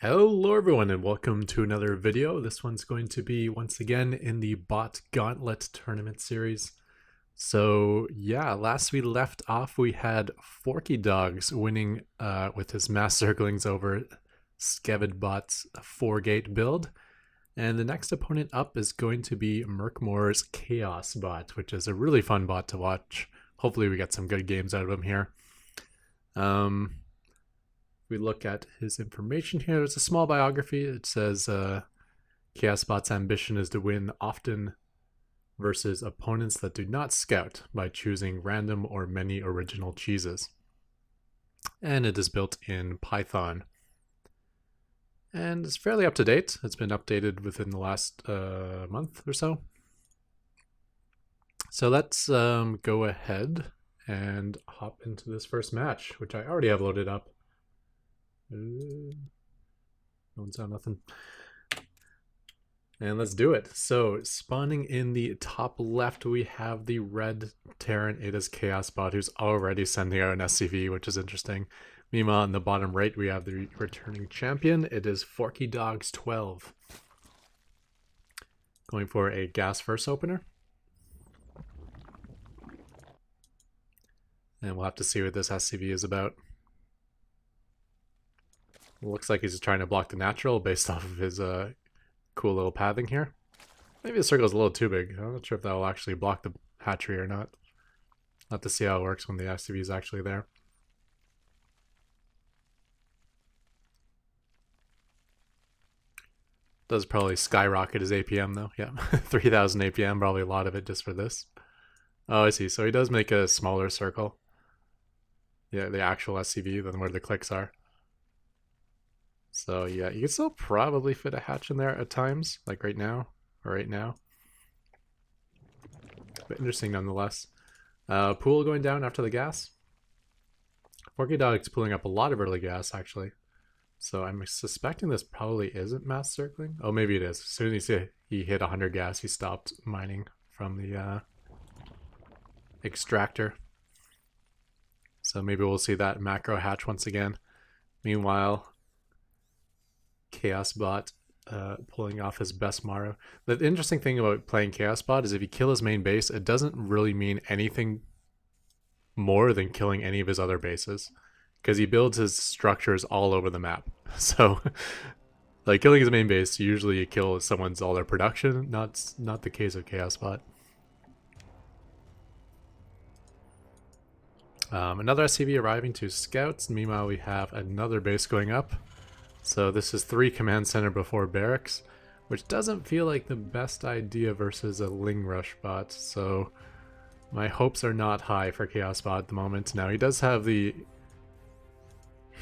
Hello everyone and welcome to another video. This one's going to be once again in the bot Gauntlet tournament series. So yeah, last we left off we had Forky Dogs winning with his mass circlings over Skevid Bot's 4-gate build. And the next opponent up is going to be Merkmore's Chaos Bot, which is a really fun bot to watch. Hopefully we get some good games out of him here. We look at his information here. There's a small biography. It says Chaos Bot's ambition is to win often versus opponents that do not scout by choosing random or many original cheeses. And it is built in Python. And it's fairly up to date. It's been updated within the last month or so. So let's go ahead and hop into this first match, which I already have loaded up. No one saw nothing. And let's do it. So spawning in the top left, we have the red Terran. It is Chaos Bot, who's already sending out an SCV, which is interesting. Meanwhile, in the bottom right, we have the returning champion. It is Forky Dogs 12. Going for a gas first opener. And we'll have to see what this SCV is about. Looks like he's just trying to block the natural based off of his cool little pathing here. Maybe the circle's a little too big. I'm not sure if that will actually block the hatchery or not. I'll have to see how it works when the SCV is actually there. Does probably skyrocket his APM though. Yeah, 3000 APM, probably a lot of it just for this. Oh, I see. So he does make a smaller circle. Yeah, the actual SCV than where the clicks are. So yeah, you can still probably fit a hatch in there at times, like right now, or right now. But interesting nonetheless. Pool going down after the gas. Forky Dog's pulling up a lot of early gas, actually. So I'm suspecting this probably isn't mass circling. Oh, maybe it is. As soon as he hit 100 gas, he stopped mining from the extractor. So maybe we'll see that macro hatch once again. Meanwhile, Chaos Bot pulling off his best Maro. The interesting thing about playing Chaos Bot is if you kill his main base, it doesn't really mean anything more than killing any of his other bases, because he builds his structures all over the map. So like killing his main base, usually you kill someone's all their production. Not the case of Chaos Bot. Another SCV arriving to scouts. Meanwhile, we have another base going up. So this is 3 command center before barracks, which doesn't feel like the best idea versus a Ling Rush bot. So my hopes are not high for Chaos Bot at the moment. Now he does have the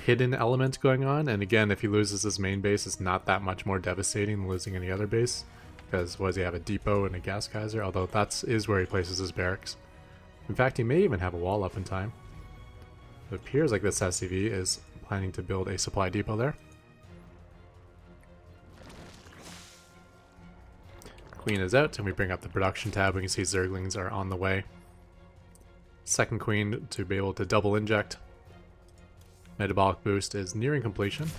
hidden element going on, and again, if he loses his main base, it's not that much more devastating than losing any other base, because what does he have, a depot and a gas geyser? Although that is where he places his barracks. In fact, he may even have a wall up in time. It appears like this SCV is planning to build a supply depot there. Queen is out, and we bring up the production tab. We can see Zerglings are on the way. Second queen to be able to double inject. Metabolic boost is nearing completion.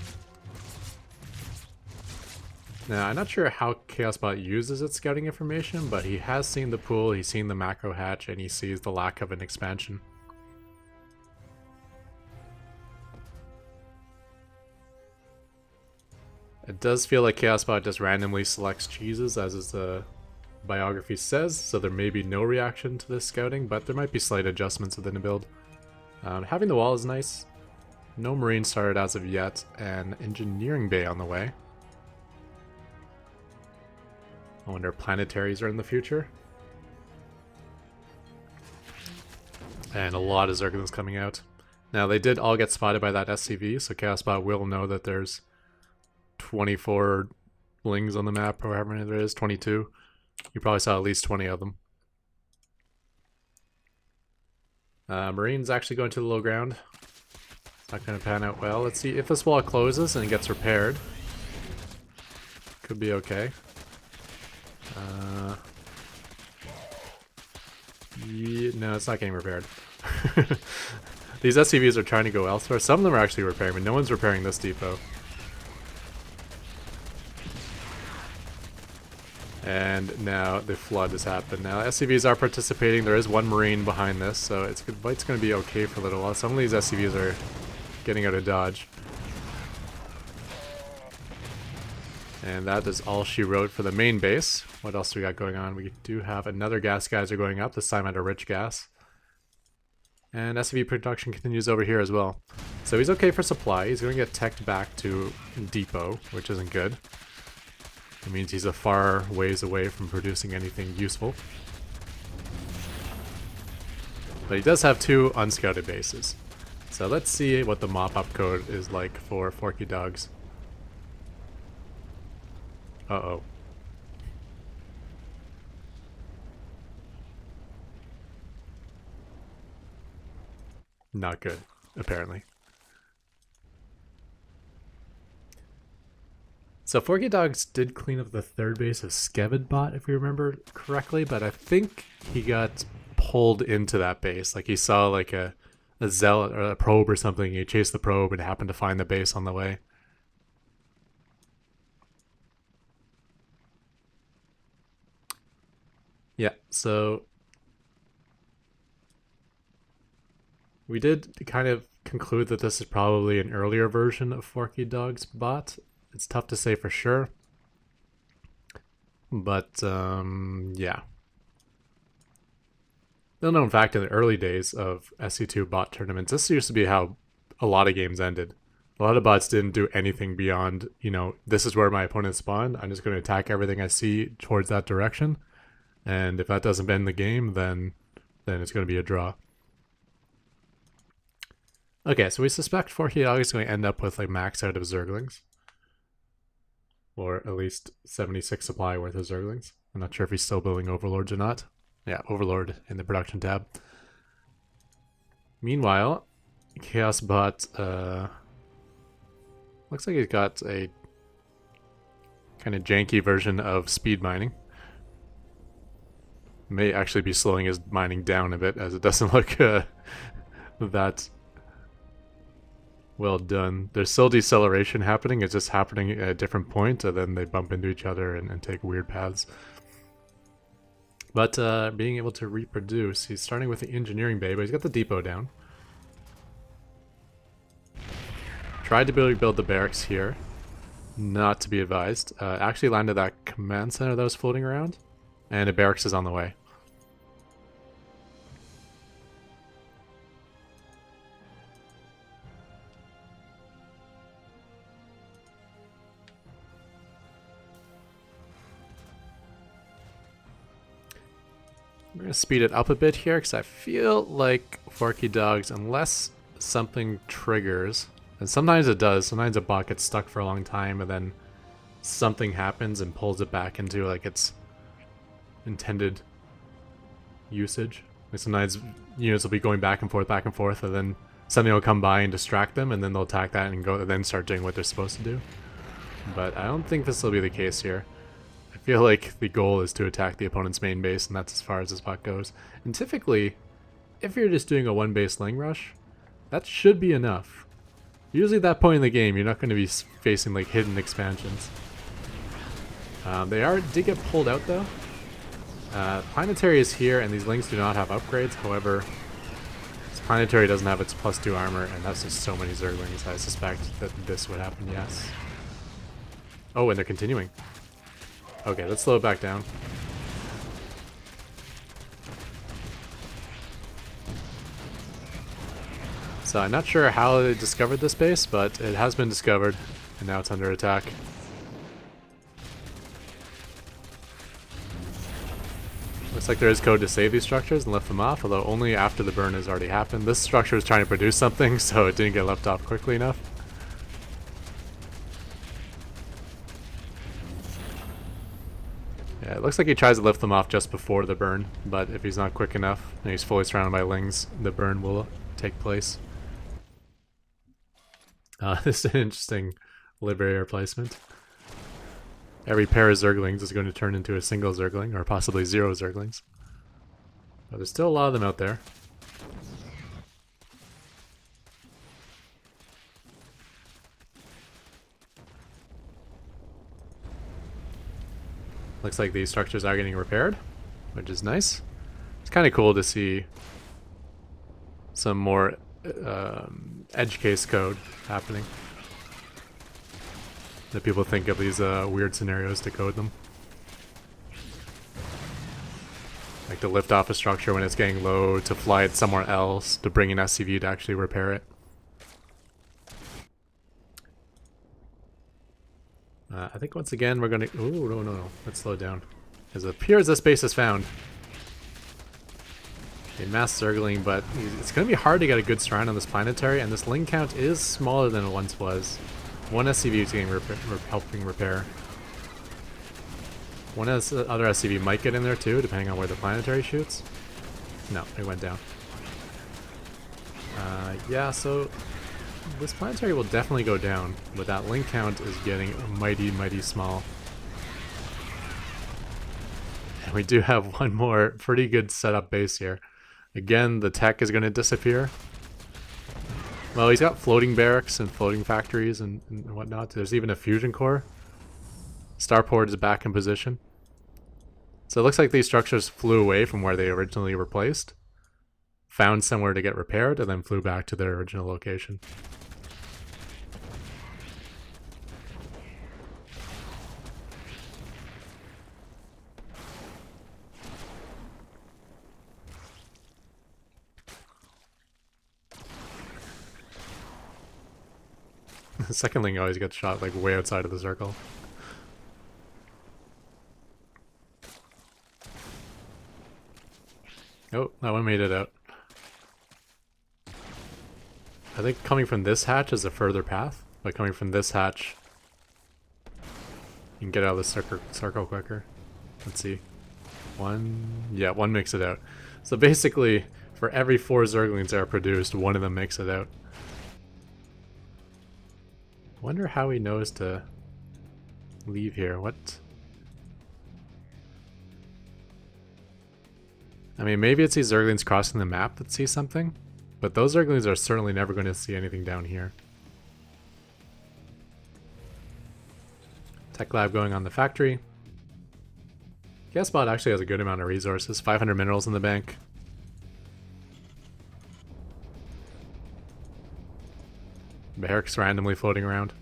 Now, I'm not sure how Chaos Bot uses its scouting information, but he has seen the pool, he's seen the macro hatch, and he sees the lack of an expansion. It does feel like Chaos Bot just randomly selects cheeses, as his biography says, so there may be no reaction to this scouting, but there might be slight adjustments within the build. Having the wall is nice. No marine started as of yet, and engineering bay on the way. I wonder if planetaries are in the future. And a lot of Zerglings coming out. Now, they did all get spotted by that SCV, so Chaos Bot will know that there's 24 Lings on the map, or however many there is, 22. You probably saw at least 20 of them. Marine's actually going to the low ground. It's not going to pan out well. Let's see if this wall closes and it gets repaired. Could be okay. Yeah, no, it's not getting repaired. These SCVs are trying to go elsewhere. Some of them are actually repairing, but no one's repairing this depot. And now the flood has happened. Now SCVs are participating. There is one Marine behind this, so it's going to be okay for a little while. Some of these SCVs are getting out of dodge. And that is all she wrote for the main base. What else do we got going on? We do have another gas geyser going up, this time at a rich gas. And SCV production continues over here as well. So he's okay for supply. He's going to get teched back to depot, which isn't good. It means he's a far ways away from producing anything useful. But he does have 2 unscouted bases. So let's see what the mop-up code is like for Forky Dogs. Uh-oh. Not good, apparently. So Forky Dogs did clean up the 3rd base of Skevedbot, if you remember correctly, but I think he got pulled into that base. Like he saw like a zealot or a probe or something, he chased the probe and happened to find the base on the way. Yeah, so we did kind of conclude that this is probably an earlier version of Forky Dog's bot. It's tough to say for sure. But, yeah. Little known fact, in the early days of SC2 bot tournaments, this used to be how a lot of games ended. A lot of bots didn't do anything beyond, you know, this is where my opponent spawned. I'm just going to attack everything I see towards that direction. And if that doesn't end the game, then it's going to be a draw. Okay, so we suspect Forky Dog is going to end up with like max out of Zerglings. Or at least 76 supply worth of Zerglings. I'm not sure if he's still building Overlords or not. Yeah, Overlord in the production tab. Meanwhile, Chaos Bot looks like he's got a kind of janky version of speed mining. May actually be slowing his mining down a bit, as it doesn't look that well done. There's still deceleration happening, it's just happening at a different point, and then they bump into each other and take weird paths. But being able to reproduce, he's starting with the engineering bay, but he's got the depot down. Tried to build the barracks here, not to be advised. Actually landed that command center that was floating around, and a barracks is on the way. I'm going to speed it up a bit here because I feel like Forky Dogs, unless something triggers, and sometimes it does, sometimes a bot gets stuck for a long time and then something happens and pulls it back into like its intended usage. Like sometimes units will be going back and forth, and then something will come by and distract them, and then they'll attack that and go, and then start doing what they're supposed to do. But I don't think this will be the case here. I feel like the goal is to attack the opponent's main base, and that's as far as this bot goes. And typically, if you're just doing a one-base lane rush, that should be enough. Usually at that point in the game, you're not going to be facing like hidden expansions. They did get pulled out though. Planetary is here, and these links do not have upgrades. However, this Planetary doesn't have its +2 armor, and that's just so many Zerglings. I suspect that this would happen, yes. Oh, and they're continuing. Okay, let's slow it back down. So I'm not sure how they discovered this base, but it has been discovered, and now it's under attack. Looks like there is code to save these structures and lift them off, although only after the burn has already happened. This structure was trying to produce something, so it didn't get left off quickly enough. Yeah, it looks like he tries to lift them off just before the burn, but if he's not quick enough and he's fully surrounded by lings, the burn will take place. This is an interesting Liberator placement. Every pair of Zerglings is going to turn into a single Zergling, or possibly 0 Zerglings. But there's still a lot of them out there. Looks like these structures are getting repaired, which is nice. It's kind of cool to see some more edge case code happening. That people think of these weird scenarios to code them. Like to lift off a structure when it's getting low, to fly it somewhere else, to bring an SCV to actually repair it. I think once again we're gonna... Oh, no. Let's slow down. As it appears this base is found. A mass Zergling, but it's gonna be hard to get a good strand on this planetary, and this ling count is smaller than it once was. One SCV is getting helping repair. One other SCV might get in there too, depending on where the planetary shoots. No, it went down. Yeah, so this planetary will definitely go down, but that link count is getting mighty small. And we do have one more pretty good setup base here. Again, the tech is going to disappear. Well, he's got floating barracks and floating factories and whatnot. There's even a fusion core. Starport is back in position. So it looks like these structures flew away from where they originally were placed, found somewhere to get repaired, and then flew back to their original location. The second link always gets shot like way outside of the circle. Oh, that one made it out. I think coming from this hatch is a further path, but coming from this hatch, you can get out of the circle quicker. Let's see. Yeah, one makes it out. So basically, for every 4 Zerglings that are produced, one of them makes it out. Wonder how he knows to leave here. What? I mean, maybe it's these Zerglings crossing the map that see something, but those Zerglings are certainly never going to see anything down here. Tech lab going on the factory. Gasbot actually has a good amount of resources, 500 minerals in the bank. Barracks randomly floating around.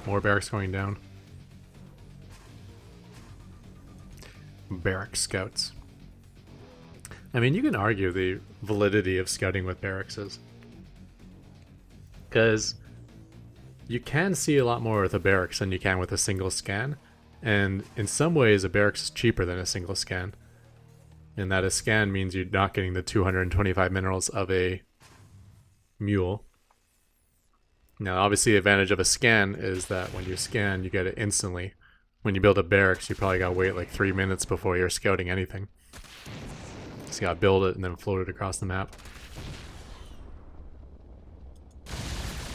More barracks going down. Barrack scouts. I mean, you can argue the validity of scouting with barracks, because you can see a lot more with a barracks than you can with a single scan, and in some ways a barracks is cheaper than a single scan. And that a scan means you're not getting the 225 minerals of a mule. Now, obviously, the advantage of a scan is that when you scan, you get it instantly. When you build a barracks, you probably gotta wait like 3 minutes before you're scouting anything. So you gotta build it and then float it across the map.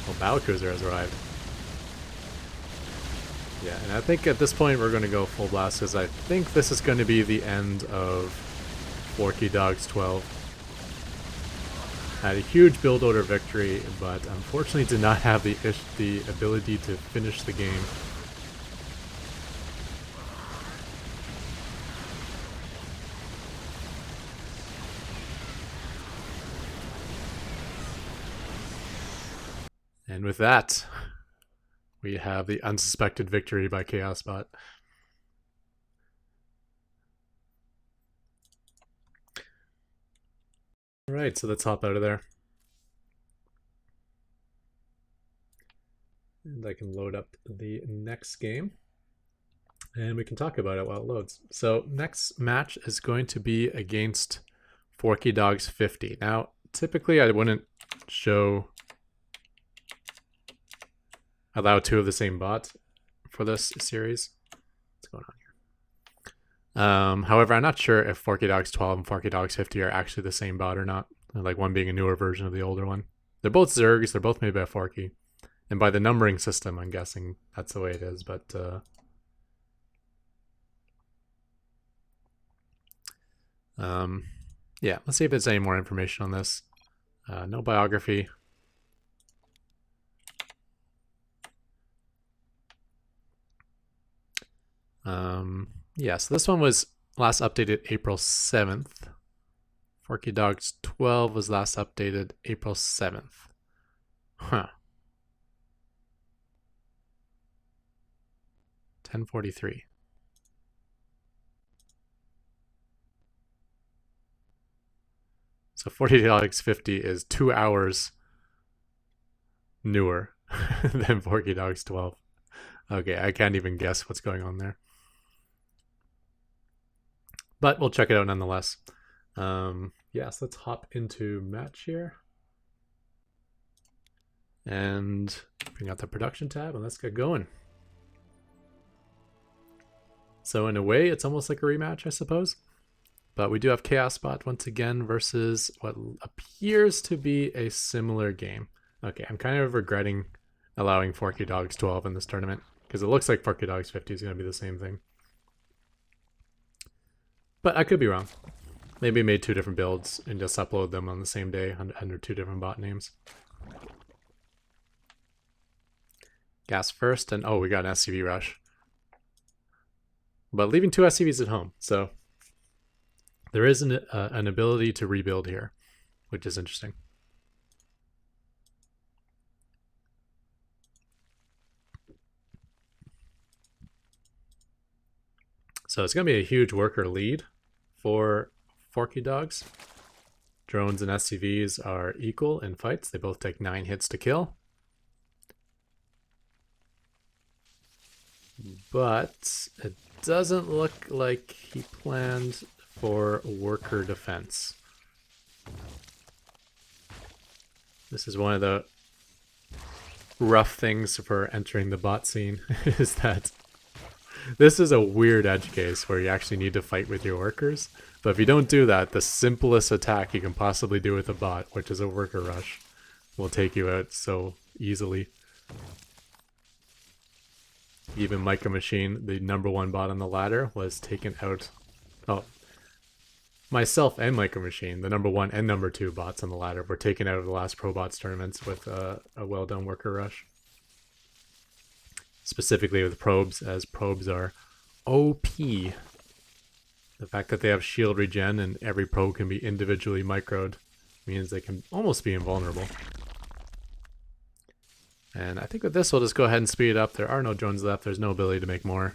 Well, Battlecruiser has arrived. Yeah, and I think at this point we're gonna go full blast, because I think this is gonna be the end of Forky Dogs 12. Had a huge build order victory, but unfortunately did not have the ability to finish the game. And with that, we have the unsuspected victory by ChaosBot. Alright, so let's hop out of there. And I can load up the next game. And we can talk about it while it loads. So next match is going to be against Forky Dogs 50. Now, typically I wouldn't allow 2 of the same bot for this series. What's going on here? However, I'm not sure if Forky Dogs 12 and Forky Dogs 50 are actually the same bot or not. Like one being a newer version of the older one. They're both Zergs, they're both made by Forky. And by the numbering system, I'm guessing that's the way it is, but yeah, let's see if there's any more information on this. No biography. Yeah, so this one was last updated April 7th. Forky Dogs 12 was last updated April 7th. Huh. 10:43. So Forky Dogs 50 is 2 hours newer than Forky Dogs 12. Okay, I can't even guess what's going on there. But we'll check it out nonetheless. Yes, let's hop into match here. And bring out the production tab and let's get going. So in a way, it's almost like a rematch, I suppose. But we do have Chaos Bot once again versus what appears to be a similar game. Okay, I'm kind of regretting allowing Forky Dogs 12 in this tournament because it looks like Forky Dogs 50 is going to be the same thing. But I could be wrong. Maybe made 2 different builds and just upload them on the same day under 2 different bot names. Gas first, and oh, we got an SCV rush. But leaving 2 SCVs at home, so there is an ability to rebuild here, which is interesting. So it's going to be a huge worker lead for Forky Dogs. Drones and SCVs are equal in fights. They both take 9 hits to kill. But it doesn't look like he planned for worker defense. This is one of the rough things for entering the bot scene, is that this is a weird edge case where you actually need to fight with your workers. But if you don't do that, the simplest attack you can possibly do with a bot, which is a worker rush, will take you out so easily. Even Micro Machine, the #1 bot on the ladder, was taken out. Oh, myself and Micro Machine, the #1 and #2 bots on the ladder, were taken out of the last Pro Bots tournaments with a well done worker rush. Specifically with probes, as probes are OP. The fact that they have shield regen and every probe can be individually microed means they can almost be invulnerable. And I think with this, we'll just go ahead and speed it up. There are no drones left. There's no ability to make more.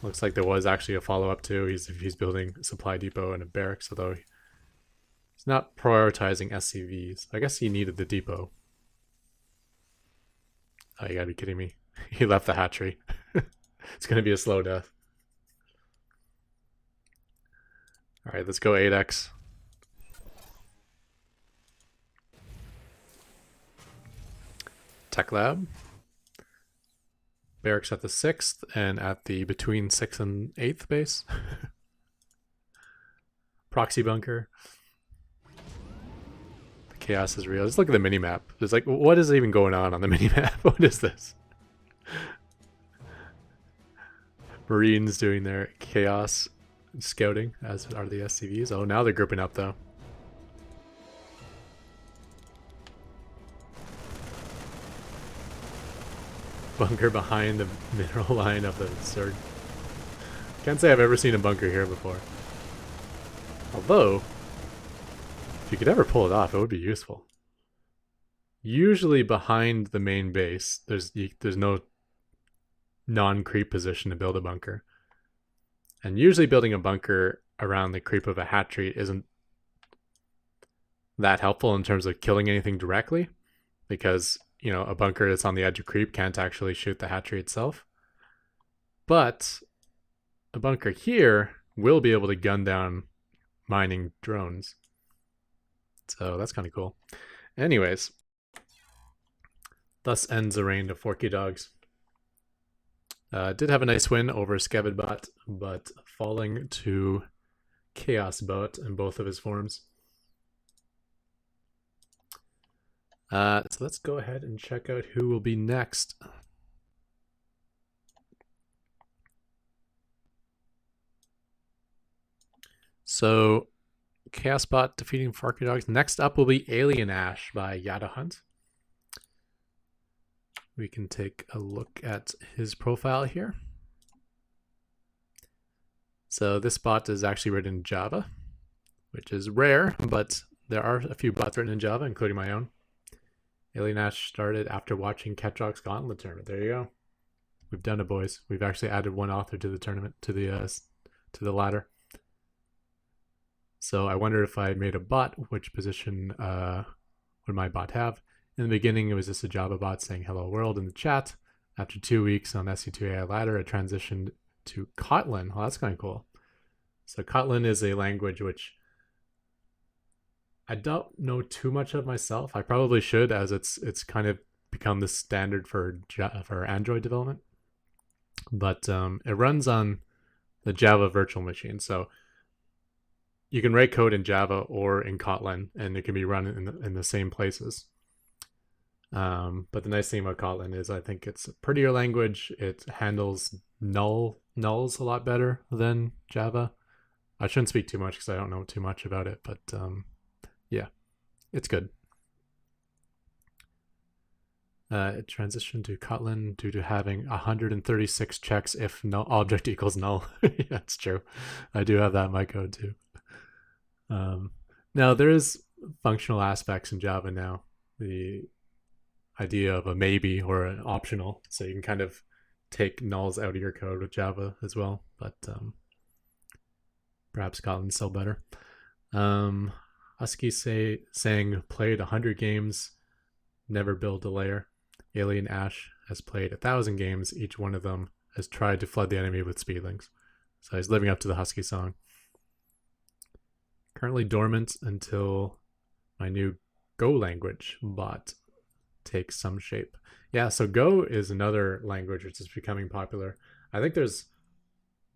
Looks like there was actually a follow-up too. He's building a supply depot and a barracks, although he's not prioritizing SCVs. I guess he needed the depot. Oh, you gotta be kidding me. He left the hatchery. It's gonna be a slow death. Alright, let's go 8x. Tech Lab. Barracks at the 6th and at the between 6th and 8th base. Proxy bunker. The chaos is real. Just look at the minimap. It's like, what is even going on the minimap? What is this? Marines doing their chaos scouting, as are the SCVs. Oh, now they're grouping up though. Bunker behind the mineral line of the Surge. Can't say I've ever seen a bunker here before. Although, if you could ever pull it off, it would be useful. Usually behind the main base, there's no non-creep position to build a bunker. And usually building a bunker around the creep of a hatchery isn't that helpful in terms of killing anything directly, because, you know, a bunker that's on the edge of creep can't actually shoot the hatchery itself. But a bunker here will be able to gun down mining drones. So that's kind of cool. Anyways, thus ends the reign of Forky Dogs. Did have a nice win over Skevedbot, but falling to Chaos Bot in both of his forms. So let's go ahead and check out who will be next. So Chaosbot defeating Forky Dogs. Next up will be Alien Ash by Yada Hunt. we can take a look at his profile here. So this bot is actually written in Java, which is rare, but there are a few bots written in Java, including my own. Alien Ash started after watching Ketrock's Gauntlet tournament. There you go. We've done it, boys. We've actually added one author to the tournament, to the ladder. So I wondered if I made a bot, which position would my bot have? In the beginning, it was just a Java bot saying hello world in the chat. After 2 weeks on S02E07 ladder, it transitioned to Kotlin. Well, that's kind of cool. So Kotlin is a language which I don't know too much of myself. I probably should, as it's kind of become the standard for Android development. But it runs on the Java virtual machine. So you can write code in Java or in Kotlin, and it can be run in the same places. But the nice thing about Kotlin is I think it's a prettier language. It handles nulls a lot better than Java. I shouldn't speak too much because I don't know too much about it, but yeah, it's good. It transitioned to Kotlin due to having 136 checks if no object equals null. Yeah, that's true. I do have that in my code too. Now there is functional aspects in Java now. The idea of a maybe or an optional, so you can kind of take nulls out of your code with Java as well, but perhaps Kotlin's still better. Husky saying played 100 games, never build a layer. Alien Ash has played 1,000 games. Each one of them has tried to flood the enemy with speedlings. So he's living up to the Husky song. Currently dormant until my new Go language bot takes some shape. Yeah, so Go is another language which is becoming popular. I think there's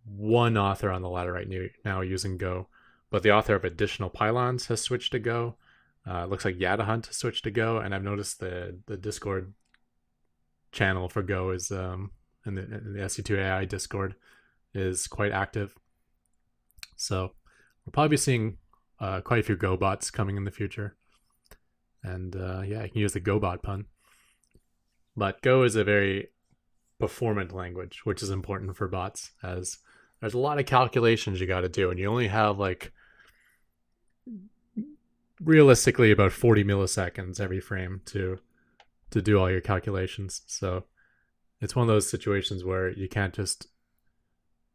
one author on the ladder right now using Go, but the author of additional pylons has switched to Go. Looks like Yada Hunt has switched to Go, and I've noticed the Discord channel for Go is in the SC2AI Discord is quite active. So we'll probably be seeing quite a few Go bots coming in the future. And yeah, you can use the GoBot pun. But Go is a very performant language, which is important for bots, as there's a lot of calculations you got to do, and you only have like realistically about 40 milliseconds every frame to do all your calculations. So it's one of those situations where you can't just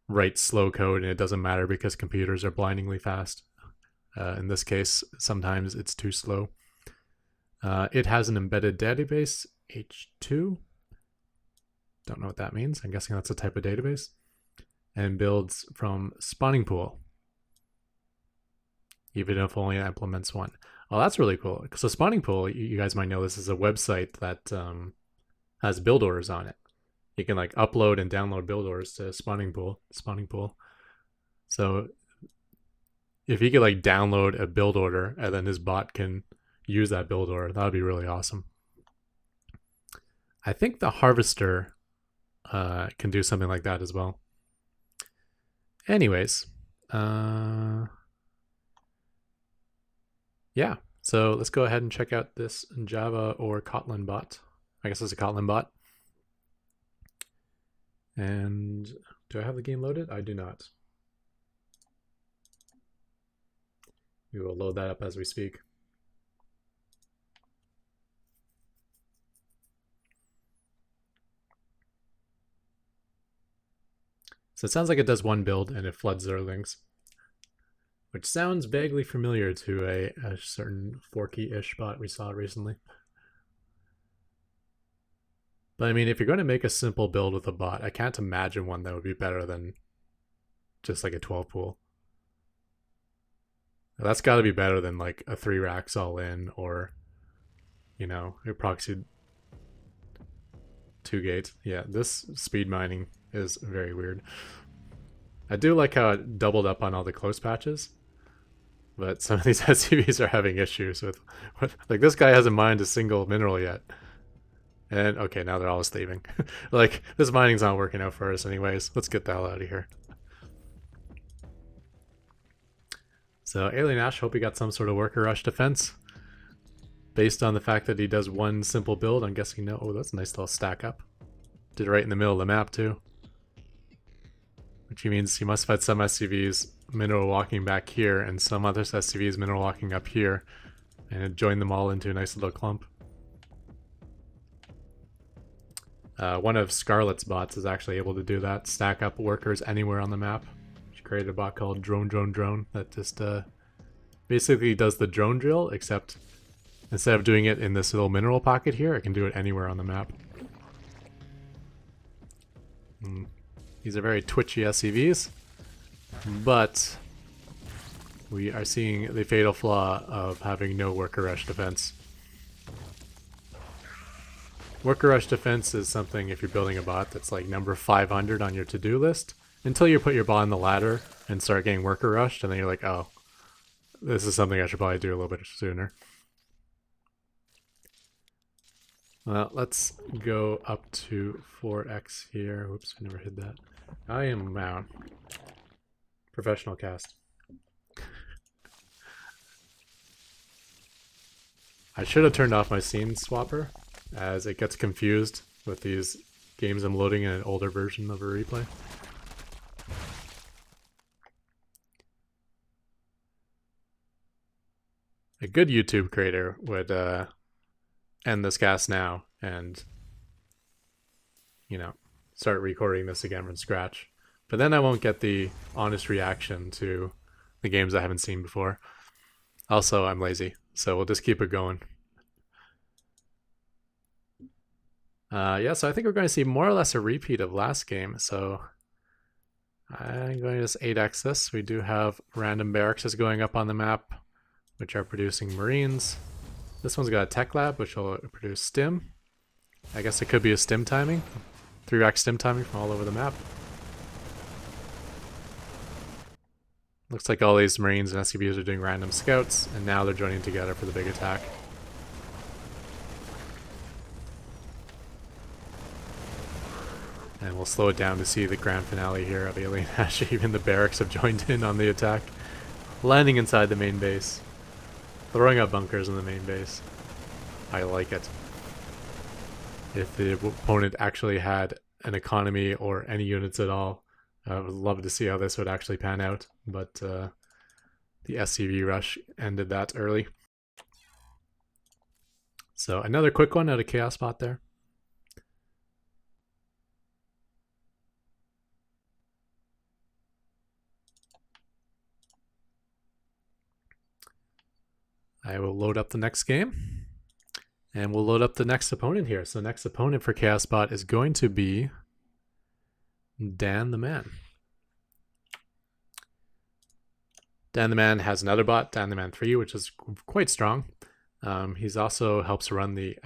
write slow code and it doesn't matter because computers are blindingly fast. In this case, sometimes it's too slow. It has an embedded database, H2. Don't know what that means. I'm guessing that's a type of database. And builds from spawning pool, even if only it implements one. Oh, that's really cool. So spawning pool, you guys might know this is a website that has build orders on it. You can like upload and download build orders to spawning pool. So if you could like download a build order and then his bot can use that build order, that would be really awesome. I think the harvester can do something like that as well. Anyways, yeah, so let's go ahead and check out this Java or Kotlin bot. I guess it's a Kotlin bot. And do I have the game loaded? I do not. We will load that up as we speak. So it sounds like it does one build and it floods Zerlings, which sounds vaguely familiar to a certain Forky-ish bot we saw recently. But I mean, if you're going to make a simple build with a bot, I can't imagine one that would be better than just like a 12 pool. That's got to be better than like a 3 racks all in, or, you know, a proxied 2 gates. Yeah, this speed mining is very weird. I do like how it doubled up on all the close patches, but some of these SCVs are having issues with like this guy hasn't mined a single mineral yet. And okay, now they're all leaving. Like, this mining's not working out for us anyways. Let's get the hell out of here. So Alien Ash, hope you got some sort of worker rush defense. Based on the fact that he does one simple build, I'm guessing no. Oh, that's a nice little stack up. Did it right in the middle of the map too. Which means he must have had some SCVs mineral walking back here and some other SCVs mineral walking up here. And it joined them all into a nice little clump. One of Scarlet's bots is actually able to do that. Stack up workers anywhere on the map. She created a bot called Drone that just basically does the drone drill, except instead of doing it in this little mineral pocket here, it can do it anywhere on the map. These are very twitchy SCVs, but we are seeing the fatal flaw of having no worker rush defense. Worker rush defense is something, if you're building a bot, that's like number 500 on your to-do list, until you put your bot on the ladder and start getting worker rushed, and then you're like, oh, this is something I should probably do a little bit sooner. Well, let's go up to 4x here. Whoops, I never hit that. I am, wow. Professional cast. I should have turned off my scene swapper, as it gets confused with these games I'm loading in an older version of a replay. A good YouTube creator would end this cast now and, you know, start recording this again from scratch. But then I won't get the honest reaction to the games I haven't seen before. Also, I'm lazy, so we'll just keep it going. Yeah, so I think we're going to see more or less a repeat of last game. So I'm going to just 8x this. We do have random barracks going up on the map, which are producing Marines. This one's got a tech lab, which will produce stim. I guess it could be a stim timing. 3-rack stim timing from all over the map. Looks like all these Marines and SCVs are doing random scouts, and now they're joining together for the big attack. And we'll slow it down to see the grand finale here of Alien Ash. Even the barracks have joined in on the attack. Landing inside the main base. Throwing up bunkers in the main base. I like it. If the opponent actually had an economy or any units at all, I would love to see how this would actually pan out. But the SCV rush ended that early. So another quick one out of Chaos Bot there. I will load up the next game. And we'll load up the next opponent here. So the next opponent for Chaos Bot is going to be Dan the Man. Dan the Man has another bot, Dan the Man 3, which is quite strong. He's also helps run the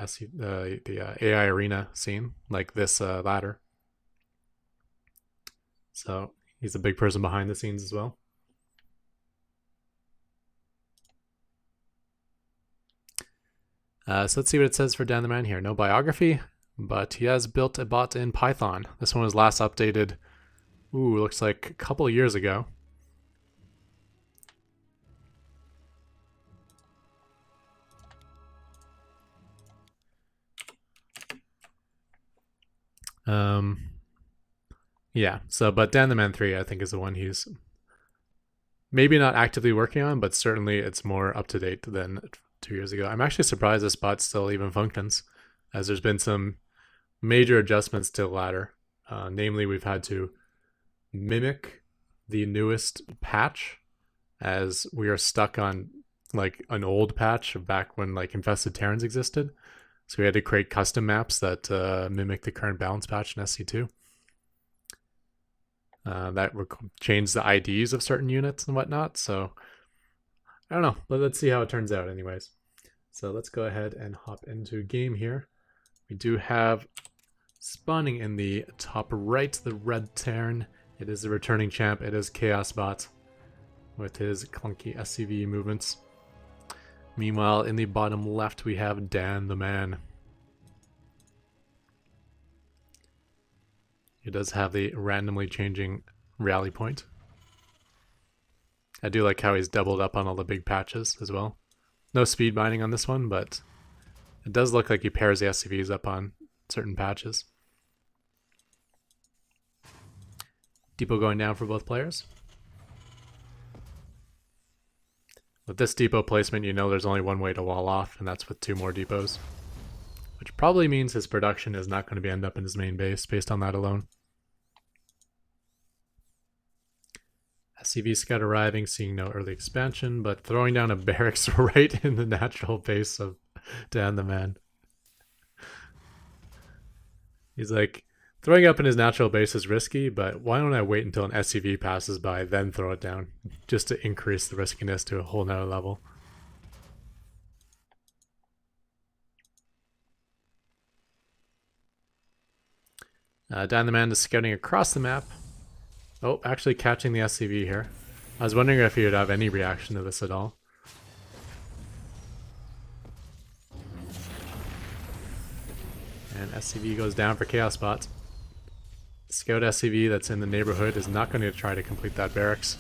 AI arena scene, like this ladder. So he's a big person behind the scenes as well. So let's see what it says for Dan the Man here. No biography, but he has built a bot in Python. This one was last updated, looks like a couple of years ago. Yeah, so, but Dan the Man 3, I think, is the one he's maybe not actively working on, but certainly it's more up to date than 2 years ago. I'm actually surprised this bot still even functions, as there's been some major adjustments to the ladder. Namely, we've had to mimic the newest patch, as we are stuck on like an old patch back when like infested Terrans existed. So we had to create custom maps that mimic the current balance patch in SC2. That changed the IDs of certain units and whatnot. So I don't know, but let's see how it turns out anyways. So let's go ahead and hop into game here. We do have spawning in the top right, the red Terran. It is the returning champ. It is Chaos Bot with his clunky SCV movements. Meanwhile, in the bottom left, we have Dan the Man. He does have the randomly changing rally point. I do like how he's doubled up on all the big patches as well. No speed binding on this one, but It does look like he pairs the SCVs up on certain patches. Depot going down for both players. With this depot placement, you know there's only one way to wall off, and that's with 2 more depots. Which probably means his production is not going to end up in his main base based on that alone. SCV Scout arriving, seeing no early expansion, but throwing down a barracks right in the natural base of Dan the Man. He's like, throwing up in his natural base is risky, but why don't I wait until an SCV passes by, then throw it down, just to increase the riskiness to a whole nother level. Dan the Man is scouting across the map. Oh, actually catching the SCV here. I was wondering if he would have any reaction to this at all. And SCV goes down for Chaos Bots. Scout SCV that's in the neighborhood is not going to try to complete that barracks.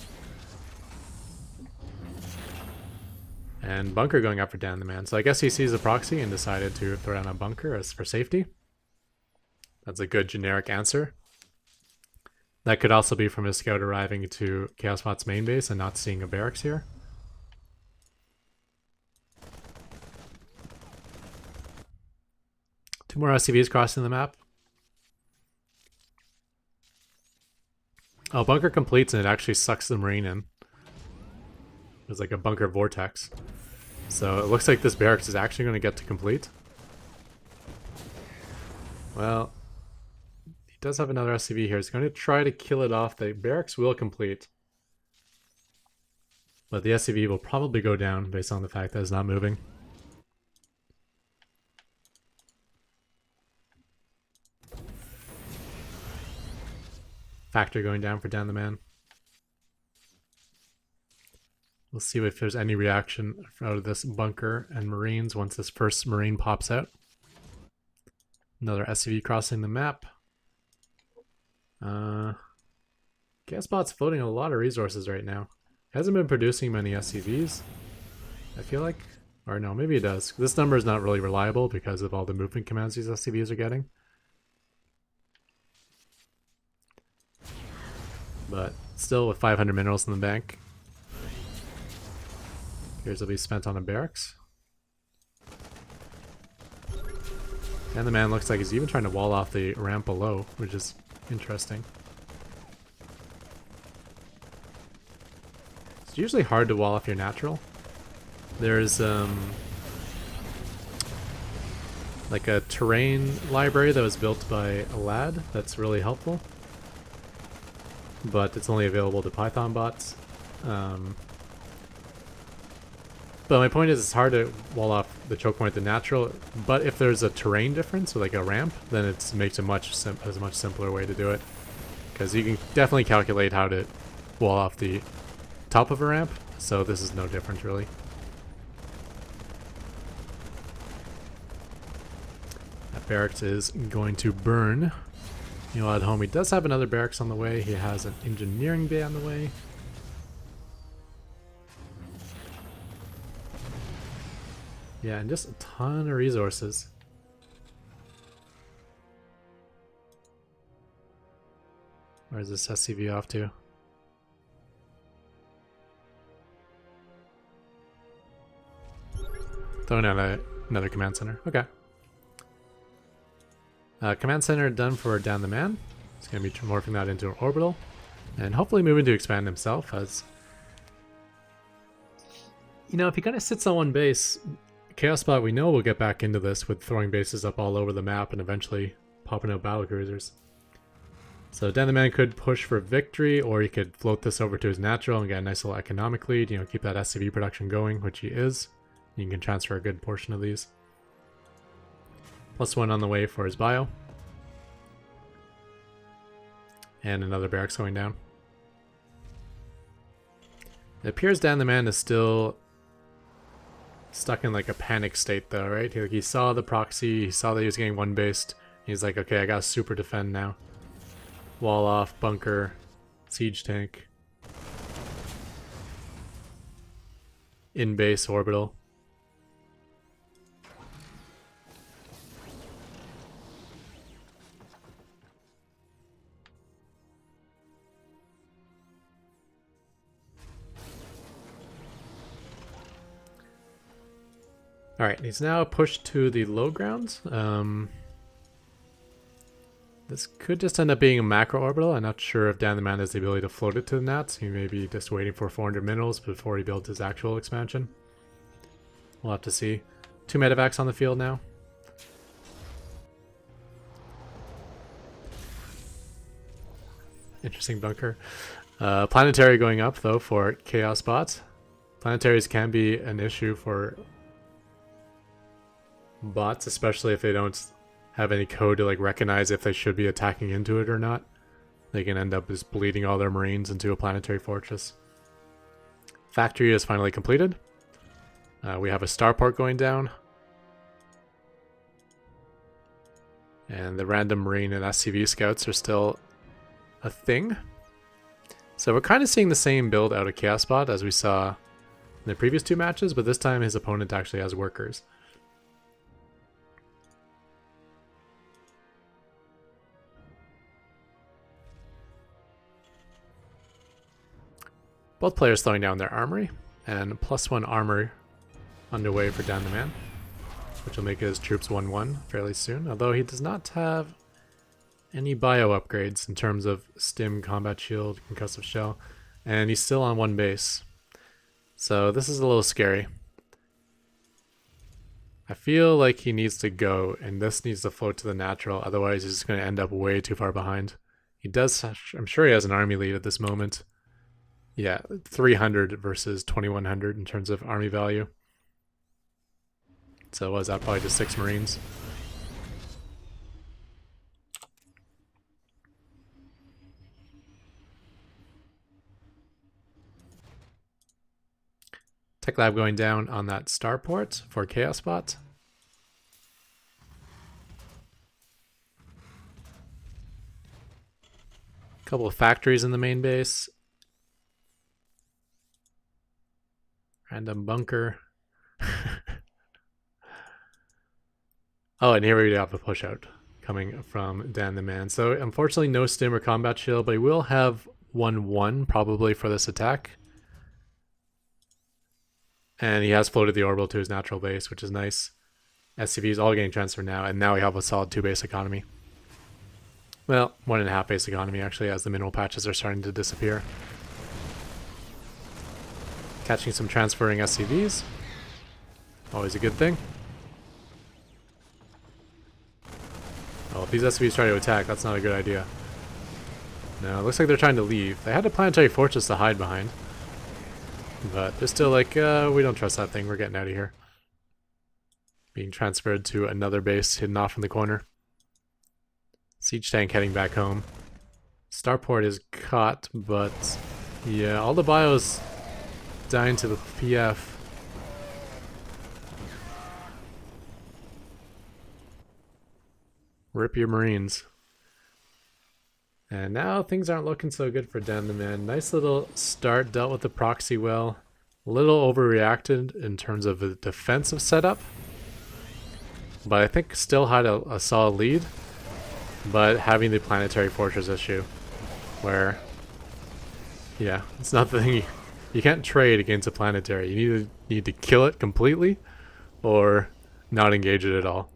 And Bunker going up for Dan the Man. So I guess he sees the proxy and decided to throw down a bunker as for safety. That's a good generic answer. That could also be from his scout arriving to Chaos Bot's main base and not seeing a barracks here. Two more SCVs crossing the map. Oh, bunker completes and it actually sucks the marine in. There's like a bunker vortex. So it looks like this barracks is actually going to get to complete. Well, he does have another SCV here. He's going to try to kill it off. The barracks will complete. But the SCV will probably go down based on the fact that it's not moving. Factor going down for Dan the Man. We'll see if there's any reaction out of this bunker and marines once this first marine pops out. Another SCV crossing the map. Gasbot's floating a lot of resources right now. Hasn't been producing many SCVs, I feel like. Or no, maybe it does. This number is not really reliable because of all the movement commands these SCVs are getting. But still, with 500 minerals in the bank, here's will be spent on a barracks. And the man looks like he's even trying to wall off the ramp below, which is interesting. It's usually hard to wall off your natural. There's like a terrain library that was built by a lad that's really helpful. But it's only available to Python bots. But my point is it's hard to wall off the choke point the natural, but if there's a terrain difference, or like a ramp, then it makes a much simpler way to do it. Because you can definitely calculate how to wall off the top of a ramp, so this is no different really. That barracks is going to burn. Meanwhile at home he does have another barracks on the way. He has an engineering bay on the way. Yeah, and just a ton of resources. Where's this SCV off to? Throwing out another command center. Okay. Command center done for Dan the Man. He's going to be morphing that into an orbital. And hopefully moving to expand himself as... You know, if he kind of sits on one base, Chaos Bot we know will get back into this with throwing bases up all over the map and eventually popping out battlecruisers. So Dan the Man could push for victory, or he could float this over to his natural and get a nice little economic lead, you know, keep that SCV production going, which he is. You can transfer a good portion of these. +1 on the way for his bio. And another barracks going down. It appears Dan the Man is still stuck in like a panic state though, right? He saw the proxy, he saw that he was getting one based. He's like, okay, I gotta super defend now. Wall off, bunker, siege tank. In base orbital. Alright, he's now pushed to the low ground. This could just end up being a macro orbital. I'm not sure if Dan the Man has the ability to float it to the nats. He may be just waiting for 400 minerals before he builds his actual expansion. We'll have to see. 2 medevacs on the field now. Interesting bunker. Planetary going up though for chaos bots. Planetaries can be an issue for bots, especially if they don't have any code to like recognize if they should be attacking into it or not. They can end up just bleeding all their marines into a planetary fortress. Factory is finally completed. We have a starport going down. And the random marine and SCV scouts are still a thing. So we're kind of seeing the same build out of Chaos Bot as we saw in the previous 2 matches, but this time his opponent actually has workers. Both players throwing down their armory, and +1 armor underway for Dan the Man, which will make his troops 1-1 fairly soon, although he does not have any bio upgrades in terms of stim, combat shield, concussive shell, and he's still on 1 base. So this is a little scary. I feel like he needs to go, and this needs to float to the natural, otherwise he's just going to end up way too far behind. He does, I'm sure he has an army lead at this moment. Yeah, 300 versus 2100 in terms of army value. So was that probably just 6 marines? Tech Lab going down on that starport for Chaos Bot. Couple of factories in the main base. Random bunker. Oh, and here we have a push out coming from Dan the Man. So unfortunately no stim or combat shield, but he will have 1-1 probably for this attack. And he has floated the orbital to his natural base, which is nice. SCV is all getting transferred now, and now we have a solid 2 base economy. Well, 1.5 base economy actually, as the mineral patches are starting to disappear. Catching some transferring SCVs. Always a good thing. Oh, if these SCVs try to attack, that's not a good idea. No, it looks like they're trying to leave. They had a planetary fortress to hide behind. But they're still like, we don't trust that thing, we're getting out of here. Being transferred to another base hidden off in the corner. Siege tank heading back home. Starport is caught, but yeah, all the bios dying to the PF. Rip your marines. And now things aren't looking so good for Dan the Man. Nice little start, dealt with the proxy well. A little overreacted in terms of the defensive setup. But I think still had a solid lead. But having the planetary fortress issue. Where, yeah, it's not the thing you can't trade against a planetary. You need to kill it completely or not engage it at all.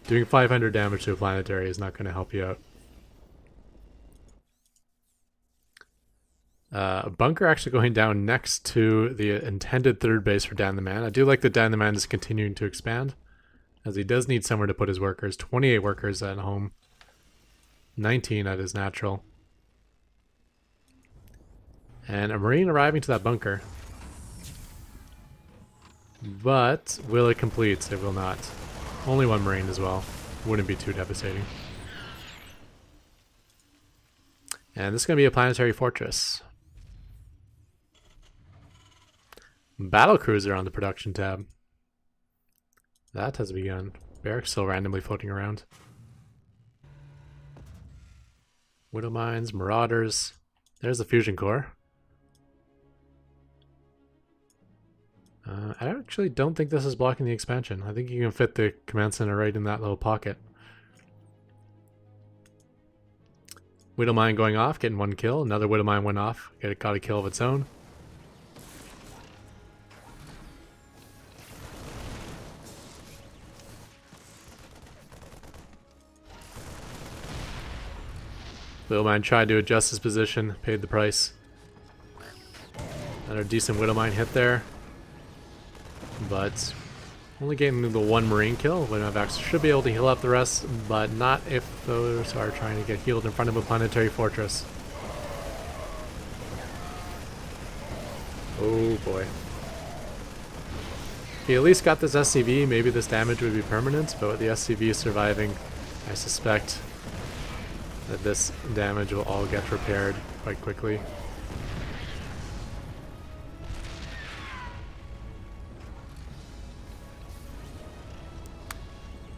Doing 500 damage to a planetary is not going to help you out. A bunker actually going down next to the intended 3rd base for Dan the Man. I do like that Dan the Man is continuing to expand, as he does need somewhere to put his workers. 28 workers at home, 19 at his natural. And a marine arriving to that bunker. But will it complete? It will not. Only 1 marine as well. Wouldn't be too devastating. And this is going to be a planetary fortress. Battle cruiser on the production tab. That has begun. Barracks still randomly floating around. Widow mines, marauders. There's the fusion core. I actually don't think this is blocking the expansion. I think you can fit the command center right in that little pocket. Widow mine going off, getting 1 kill. Another widow mine went off, got a kill of its own. Widowmine tried to adjust his position, paid the price. Another decent Widowmine hit there. But only getting the one Marine kill. Widowmine should be able to heal up the rest, but not if those are trying to get healed in front of a planetary fortress. Oh boy. If he at least got this SCV, maybe this damage would be permanent, but with the SCV surviving, I suspect that this damage will all get repaired quite quickly.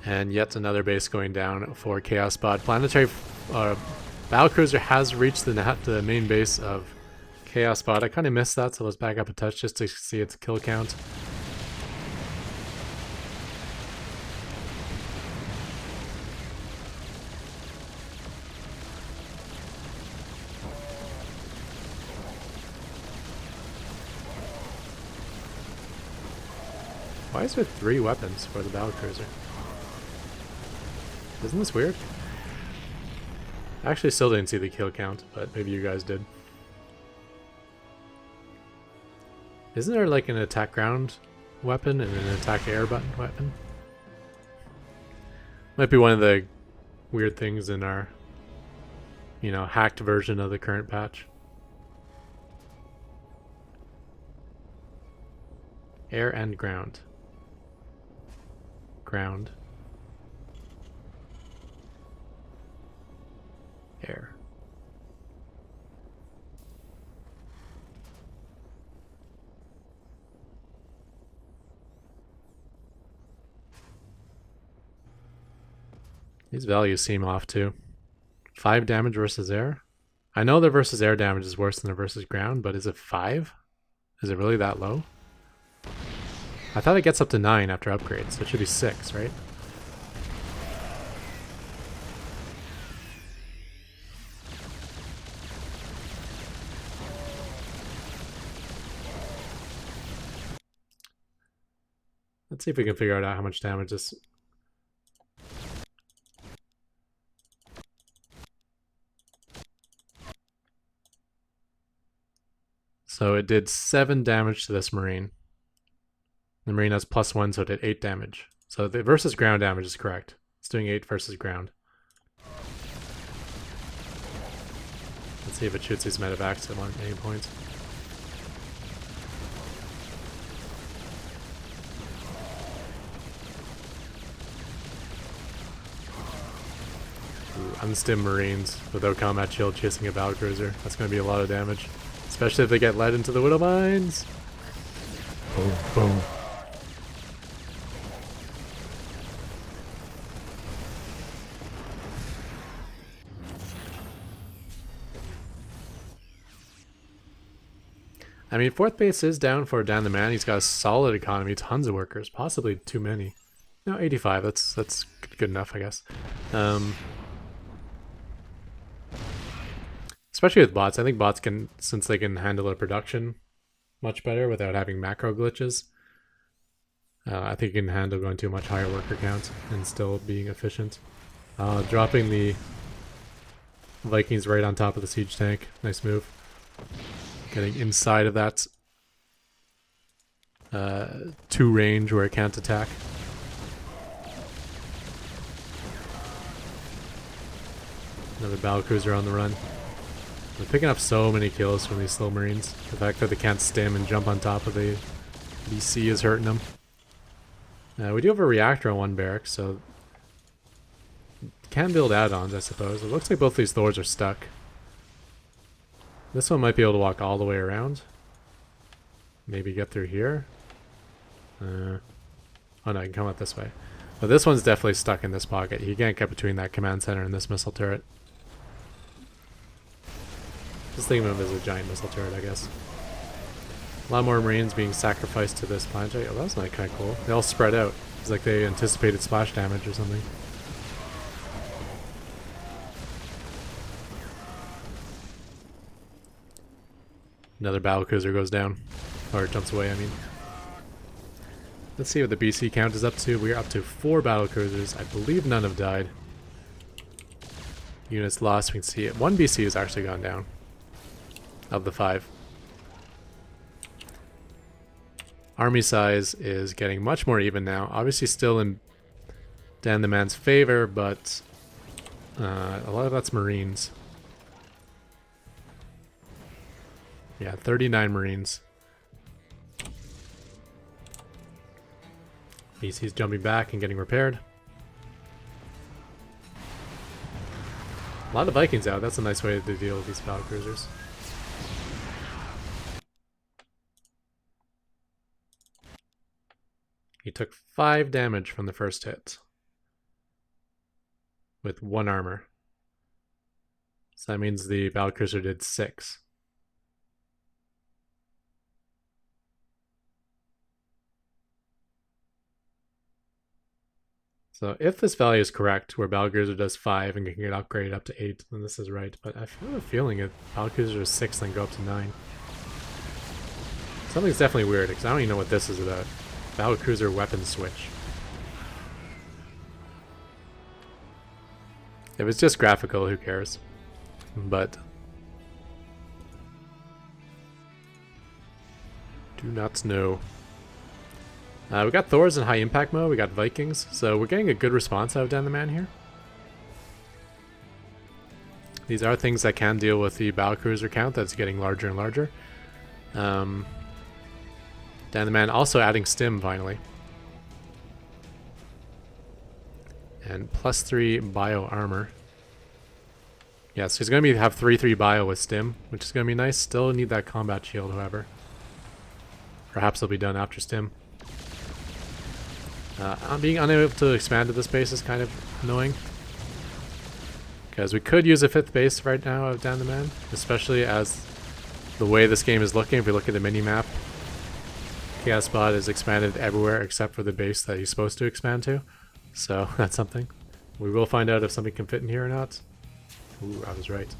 And yet another base going down for Chaos Bot. Planetary Battlecruiser has reached the main base of Chaos Bot. I kind of missed that, so let's back up a touch just to see its kill count. Why is there 3 weapons for the Battlecruiser? Isn't this weird? I actually still didn't see the kill count, but maybe you guys did. Isn't there like an attack ground weapon and an attack air button weapon? Might be one of the weird things in our, you know, hacked version of the current patch. Air and ground. Ground. Air. These values seem off too. 5 damage versus air? I know the versus air damage is worse than the versus ground, but is it 5? Is it really that low? I thought it gets up to 9 after upgrades, so it should be 6, right? Let's see if we can figure out how much damage this... So it did 7 damage to this Marine. The Marine has +1, so it did 8 damage. So the versus ground damage is correct. It's doing 8 versus ground. Let's see if it shoots these medevacs at any point. Unstim Marines without combat shield chasing a Battlecruiser. That's going to be a lot of damage. Especially if they get led into the Widow Mines. Boom, boom. I mean, 4th base is down for Dan the Man. He's got a solid economy, tons of workers, possibly too many. No, 85. That's good enough, I guess. Especially with bots. I think bots can, since they can handle their production much better without having macro glitches. I think you can handle going to a much higher worker count and still being efficient. Dropping the Vikings right on top of the siege tank. Nice move. Getting inside of that 2 range where it can't attack. Another Battlecruiser on the run. We're picking up so many kills from these slow Marines. The fact that they can't stim and jump on top of the BC is hurting them. We do have a reactor on one barrack, so can build add-ons, I suppose. It looks like both these Thors are stuck. This one might be able to walk all the way around. Maybe get through here. Oh no, I can come out this way. But this one's definitely stuck in this pocket. He can't get between that command center and this missile turret. Just think of him as a giant missile turret, I guess. A lot more Marines being sacrificed to this planetary. Oh, that was like kind of cool. They all spread out. It's like they anticipated splash damage or something. Another Battlecruiser goes down. Or jumps away, I mean. Let's see what the BC count is up to. We're up to 4 Battlecruisers. I believe none have died. units lost. We can see it. 1 BC has actually gone down of the 5. Army size is getting much more even now. Obviously still in Dan the Man's favor, but a lot of that's Marines. Yeah, 39 Marines. BC's jumping back and getting repaired. A lot of Vikings out. That's a nice way to deal with these battle cruisers. He took 5 damage from the first hit with 1 armor. So that means the battlecruiser did 6. So if this value is correct, where battlecruiser does 5 and can get upgraded up to 8, then this is right. But I have a feeling if battlecruiser is 6 then go up to 9. Something's definitely weird, because I don't even know what this is about. Battlecruiser weapon switch. If it's just graphical, who cares? But do not know. We got Thors in high impact mode, we got Vikings, so we're getting a good response out of Dan the Man here. These are things that can deal with the battlecruiser count that's getting larger and larger. Dan the Man also adding stim finally. And +3 bio armor. Yeah, so he's going to have 3/3 bio with stim, which is going to be nice. Still need that combat shield, however. Perhaps it'll be done after stim. Being unable to expand to this base is kind of annoying. Because we could use a 5th base right now of Dan the Man, especially as the way this game is looking. If we look at the mini-map, Chaos Bot is expanded everywhere except for the base that he's supposed to expand to. So that's something. We will find out if something can fit in here or not. Ooh, I was right.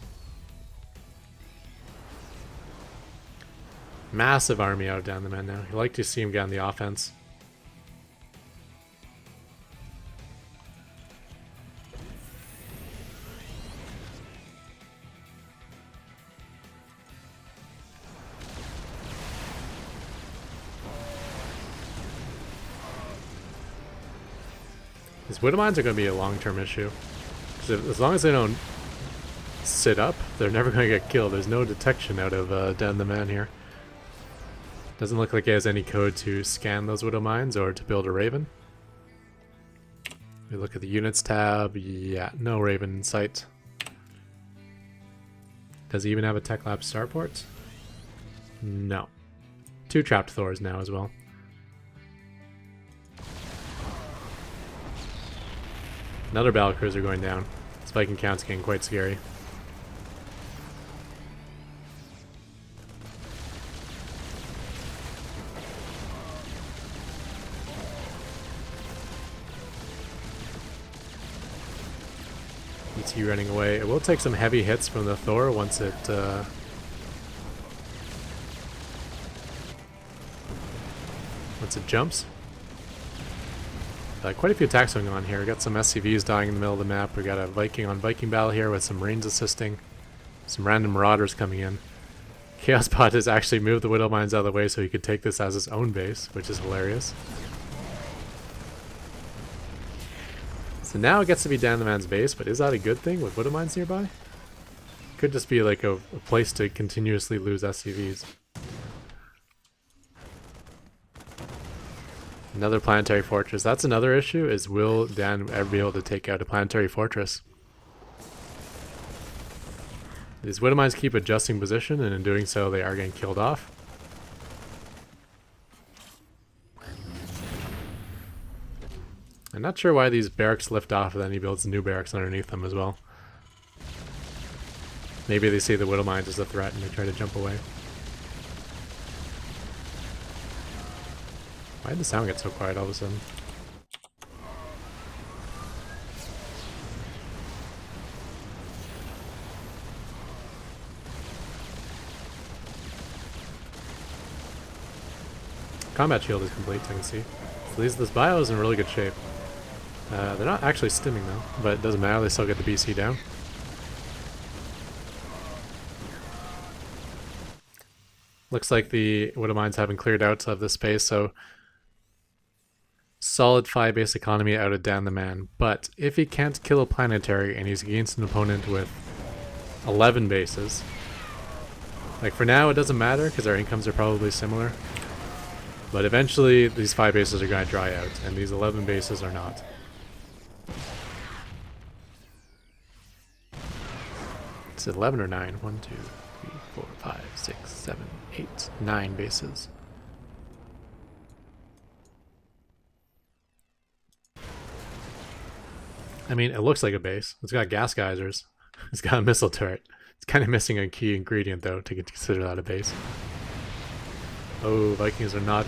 Massive army out of Dan the Man now. You like to see him get on the offense. These widow mines are going to be a long-term issue. Because as long as they don't sit up, they're never going to get killed. There's no detection out of Dan the Man here. Doesn't look like he has any code to scan those widow mines or to build a Raven. We look at the units tab. Yeah, no Raven in sight. Does he even have a Tech Lab starport? No. 2 trapped Thors now as well. Another battlecruiser going down. This Viking count's getting quite scary. ET running away. It will take some heavy hits from the Thor once it jumps. Quite a few attacks going on here. We got some SCVs dying in the middle of the map. We got a Viking on Viking battle here with some Marines assisting. Some random Marauders coming in. Chaos Bot has actually moved the Widow Mines out of the way so he could take this as his own base, which is hilarious. So now it gets to be Dan the Man's base, but is that a good thing with Widow Mines nearby? Could just be like a place to continuously lose SCVs. Another planetary fortress. That's another issue, is will Dan ever be able to take out a planetary fortress? These Widow Mines keep adjusting position, and in doing so they are getting killed off. I'm not sure why these barracks lift off and then he builds new barracks underneath them as well. Maybe they see the Widow Mines as a threat and they try to jump away. Why did the sound get so quiet all of a sudden? Combat shield is complete, I can see. So this bio is in really good shape. They're not actually stimming though, but it doesn't matter, they still get the BC down. Looks like the Widow Mines haven't cleared out of this space, so solid 5 base economy out of Dan the Man. But if he can't kill a planetary and he's against an opponent with 11 bases, like for now it doesn't matter because our incomes are probably similar. But eventually these 5 bases are going to dry out and these 11 bases are not. It's 11 or 9? 1, 2, 3, 4, 5, 6, 7, 8, 9 bases. I mean, it looks like a base. It's got gas geysers. It's got a missile turret. It's kind of missing a key ingredient, though, to consider that a base. Oh, Vikings are not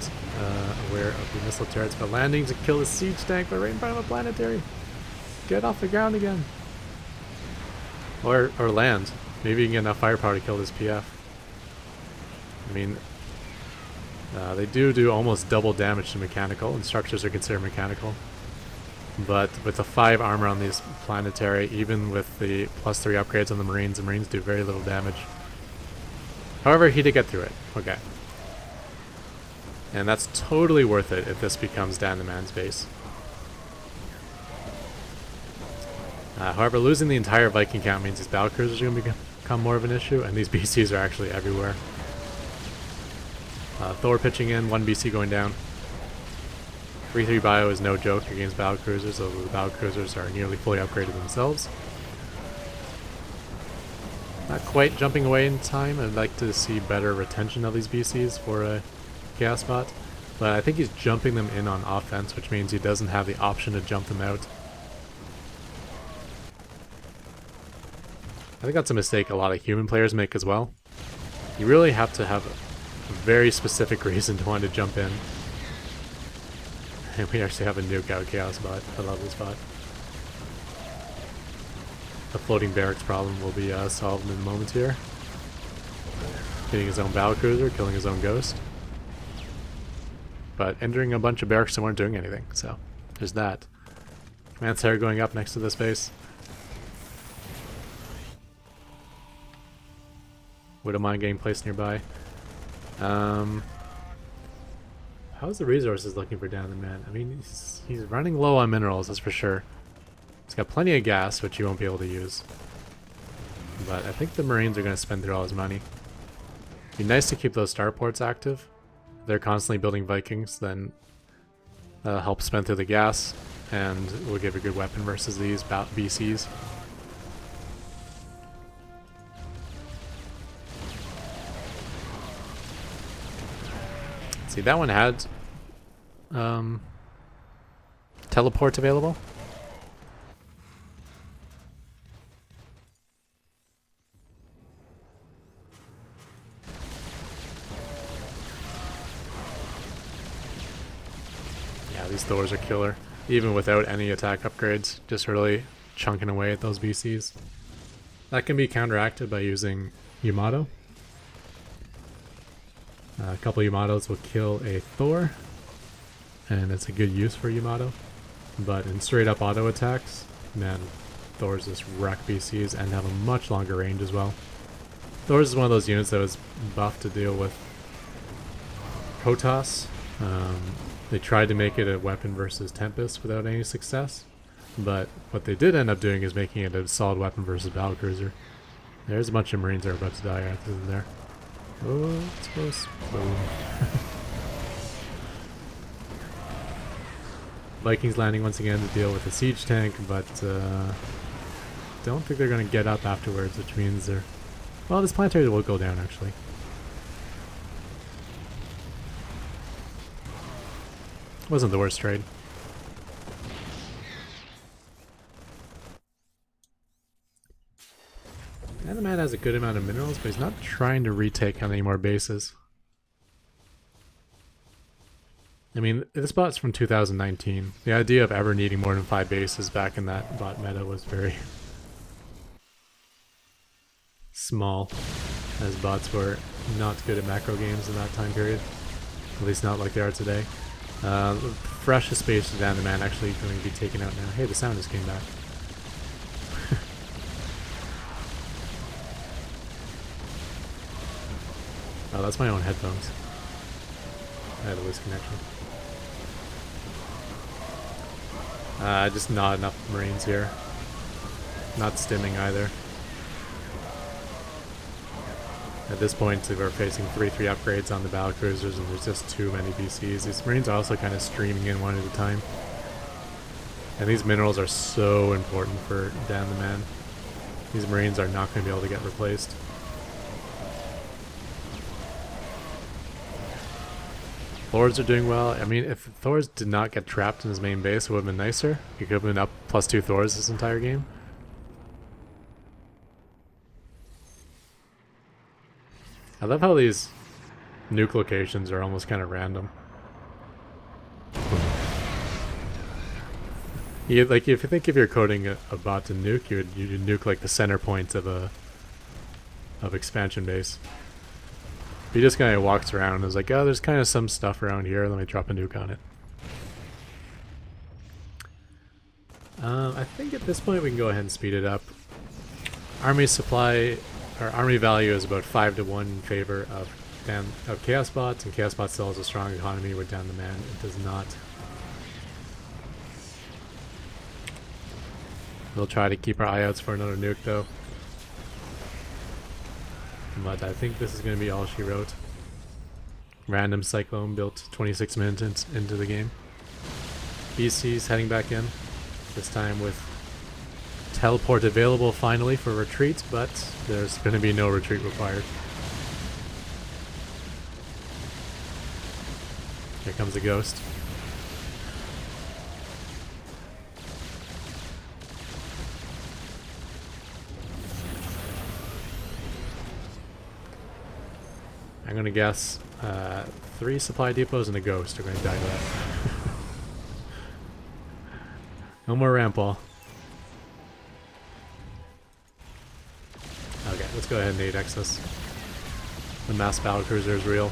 aware of the missile turrets, but landing to kill the siege tank, but right in front of a planetary. Get off the ground again. Or land. Maybe you can get enough firepower to kill this PF. I mean, they do almost double damage to mechanical, and structures are considered mechanical. But with the 5 armor on these planetary, even with the +3 upgrades on the Marines do very little damage. However, he did get through it. Okay. And that's totally worth it if this becomes Dan the Man's base. However, losing the entire Viking count means these battlecruisers are going to become more of an issue, and these BCs are actually everywhere. Thor pitching in, 1 BC going down. 3-3 bio is no joke against battlecruisers, although the battlecruisers are nearly fully upgraded themselves. Not quite jumping away in time. I'd like to see better retention of these BCs for a gas bot, but I think he's jumping them in on offense, which means he doesn't have the option to jump them out. I think that's a mistake a lot of human players make as well. You really have to have a very specific reason to want to jump in. And we actually have a nuke out Chaos bot. I love this bot. The floating barracks problem will be solved in a moment here. Hitting his own battlecruiser, killing his own ghost. But entering a bunch of barracks that weren't doing anything, so there's that. Command center going up next to this base. Wouldn't mind getting placed nearby. How's the resources looking for Dan the Man? I mean, he's running low on minerals, that's for sure. He's got plenty of gas, which he won't be able to use. But I think the Marines are going to spend through all his money. It'd be nice to keep those starports active. They're constantly building Vikings, then help spend through the gas, and will give a good weapon versus these BCs. See, that one had teleport available. Yeah, these Thors are killer, even without any attack upgrades, just really chunking away at those BCs. That can be counteracted by using Yamato. A couple Yamatos will kill a Thor, and it's a good use for Yamato. But in straight up auto attacks, man, Thors just wreck BCs and have a much longer range as well. Thors is one of those units that was buffed to deal with Kotas. They tried to make it a weapon versus Tempest without any success, but what they did end up doing is making it a solid weapon versus battlecruiser. There's a bunch of Marines that are about to die after them there. Oh, it's close. Boom. Vikings landing once again to deal with a siege tank, but don't think they're going to get up afterwards, which means they're... Well, this planetary will go down, actually. Wasn't the worst trade. And the man has a good amount of minerals, but he's not trying to retake on any more bases. I mean, this bot's from 2019. The idea of ever needing more than 5 bases back in that bot meta was very small, as bots were not good at macro games in that time period. At least not like they are today. The freshest base of Dan the Man actually going to be taken out now. Hey, the sound just came back. Oh, that's my own headphones. I had a loose connection. Just not enough Marines here. Not stimming either. At this point, we're facing 3-3 upgrades on the battlecruisers, and there's just too many BCs. These Marines are also kind of streaming in one at a time. And these minerals are so important for Dan the Man. These Marines are not going to be able to get replaced. Thors are doing well. I mean, if Thors did not get trapped in his main base, it would have been nicer. He could have been up +2 Thors this entire game. I love how these nuke locations are almost kind of random. Like if you think if you're coding a bot to nuke, you'd nuke like the center point of expansion base. He just kind of walks around and is like, oh, there's kind of some stuff around here, let me drop a nuke on it. I think at this point we can go ahead and speed it up. Army supply, or army value is about 5-1 in favor of Chaos Bots, and Chaos Bot still has a strong economy with Dan the Man. It does not. We'll try to keep our eye outs for another nuke though. But I think this is going to be all she wrote. Random Cyclone built 26 minutes into the game. BC's heading back in. This time with teleport available finally for retreat, but there's going to be no retreat required. Here comes a ghost. I'm gonna guess 3 supply depots and a ghost are gonna die to that. No more ramp wall. Okay, let's go ahead and 8x this. The mass battlecruiser is real.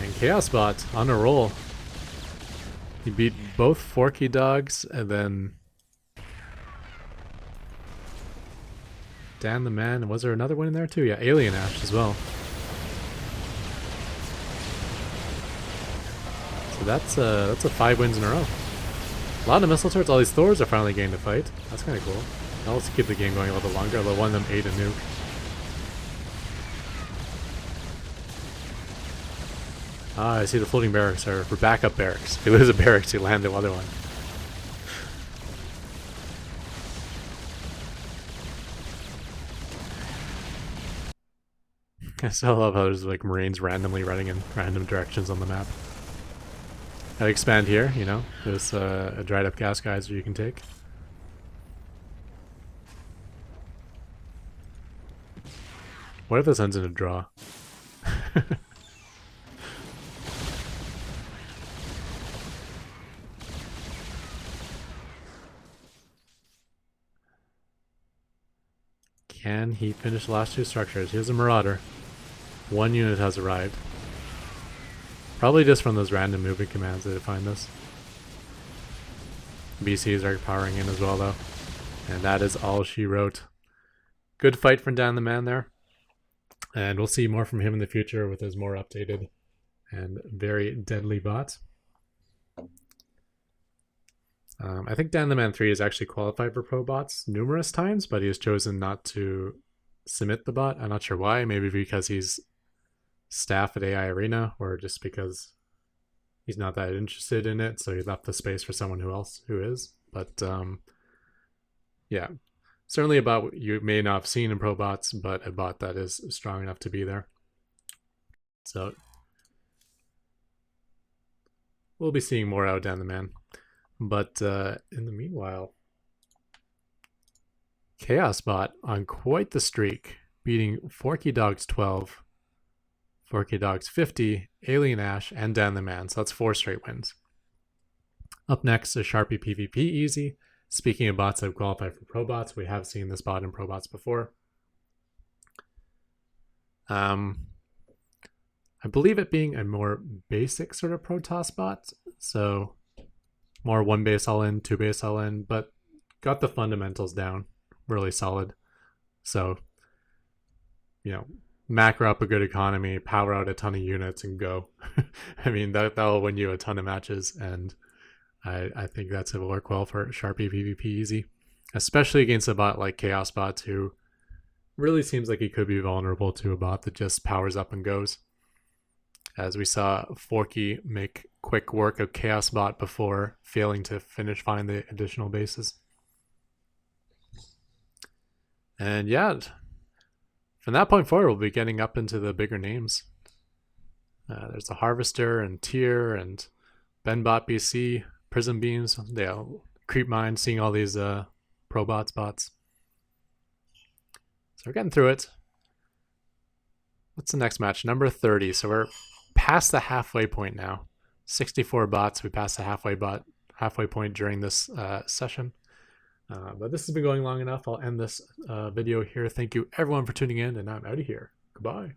And Chaos Bot on a roll. He beat both Forky Dogs and then Dan the Man. Was there another one in there too? Yeah, Alien Ash as well. So that's 5 wins in a row. A lot of missile turrets. All these Thors are finally getting to fight. That's kind of cool. Now let's keep the game going a little bit longer. Although one of them ate a nuke. Ah, I see the floating barracks are for backup barracks. If you lose a barracks, you land the other one. I still love how there's like Marines randomly running in random directions on the map. I expand here, you know, there's a dried up gas geyser you can take. What if this ends in a draw? Can he finish the last 2 structures? Here's a Marauder. 1 unit has arrived. Probably just from those random moving commands that define this. BCs are powering in as well though. And that is all she wrote. Good fight from Dan the Man there. And we'll see more from him in the future with his more updated and very deadly bot. I think Dan the Man 3 has actually qualified for pro bots numerous times, but he has chosen not to submit the bot. I'm not sure why. Maybe because he's staff at AI Arena, or just because he's not that interested in it, so he left the space for someone else who is. But yeah, certainly a bot you may not have seen in pro bots, but a bot that is strong enough to be there. So we'll be seeing more out Dan the Man. But in the meanwhile, Chaos Bot on quite the streak, beating Forky Dogs 12, Forky Dogs 50, Alien Ash, and Dan the Man. So that's 4 straight wins. Up next is Sharpie PvP Easy. Speaking of bots that have qualified for pro bots, we have seen this bot in pro bots before. I believe it being a more basic sort of Protoss bot. So more 1 base all in, 2 base all in, but got the fundamentals down really solid. So you know, macro up a good economy, power out a ton of units, and go. I mean, that'll win you a ton of matches, and I think that's will work well for Sharpie PvP easy, especially against a bot like Chaos Bot, who really seems like he could be vulnerable to a bot that just powers up and goes. As we saw Forky make quick work of Chaos Bot before failing to find the additional bases. And yeah, from that point forward, we'll be getting up into the bigger names. There's the Harvester and Tier and Benbot BC, Prism Beams, Creep Mine, seeing all these bots. So we're getting through it. What's the next match? Number 30. So we're past the halfway point now. 64 bots. We passed the halfway point during this session. But this has been going long enough. I'll end this video here. Thank you everyone for tuning in, and I'm out of here. Goodbye.